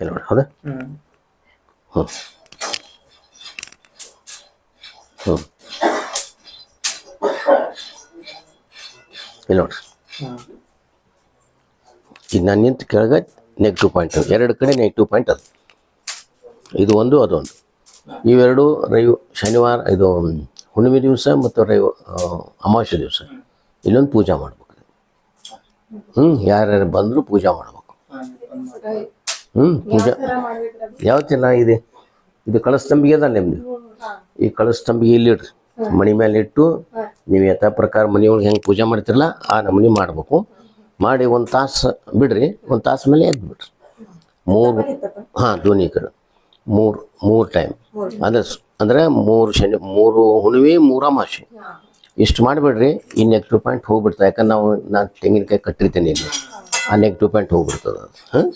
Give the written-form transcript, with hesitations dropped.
ಇಲ್ಲಿ ನೋಡಿ ಹೌದಾ ಹ್ಞೂ ಹ್ಞೂ ಇಲ್ಲಿ ನೋಡ್ರಿ ಈಗ ನಾನು ನಿಂತು ಕೆಳಗೆ ನೆಗೆಟಿವ್ ಪಾಯಿಂಟ್ ಅದು ಎರಡು ಕಡೆ ನೆಗೆಟಿವ್ ಪಾಯಿಂಟ್ ಅದು ಇದು ಒಂದು ಅದೊಂದು ಇವೆರಡು ಶನಿವಾರ ಇದು ಹುಣ್ಣಿಮೆ ದಿವಸ ಮತ್ತು ಅಮಾವಾಸ್ಯೆ ದಿವಸ ಇಲ್ಲೊಂದು ಪೂಜೆ ಮಾಡ್ಬೇಕು ಯಾರ್ಯಾರು ಬಂದರೂ ಪೂಜೆ ಮಾಡ್ಬೇಕು ಪೂಜೆ ಯಾವತ್ತಿಲ್ಲ ಇದೆ ಇದು ಕಳಸ್ತಂಬಿಗೆ ಅದ ನಿಮ್ದು ಈ ಕಳಸ್ತಂಬಿಗೆ ಇಲ್ಲಿ ಇಡ್ರಿ ಮಣಿ ಮೇಲೆ ಇಟ್ಟು ನೀವು ಯಥಾ ಪ್ರಕಾರ ಮನೆಯೊಳಗೆ ಹೆಂಗೆ ಪೂಜೆ ಮಾಡ್ತಿರಲ್ಲ ಆ ನಮೂನಿ ಮಾಡ್ಬೇಕು ಮಾಡಿ ಒಂದು ತಾಸು ಬಿಡ್ರಿ ಒಂದು ತಾಸು ಮೇಲೆ ಎದ್ದು ಬಿಡ್ರಿ ಧ್ವನಿ ಕಡೆ ಮೂರು ಟೈಮ್ ಅಂದರೆ ಮೂರು ಹುಣ್ಣಿಮೆ 3 ಅಮಾವಾಸ್ಯೆ ಇಷ್ಟು ಮಾಡಿಬಿಡ್ರಿ ಈ ನೆಗೆಟಿವ್ ಪಾಯಿಂಟ್ ಹೋಗ್ಬಿಡ್ತದೆ ಯಾಕಂದ್ರೆ ನಾನು ತೆಂಗಿನಕಾಯಿ ಕಟ್ಟಿರ್ತೇನೆ ಇಲ್ಲಿ ಆ ನೆಗೆಟಿವ್ ಪಾಯಿಂಟ್ ಹೋಗ್ಬಿಡ್ತದೆ ಅದು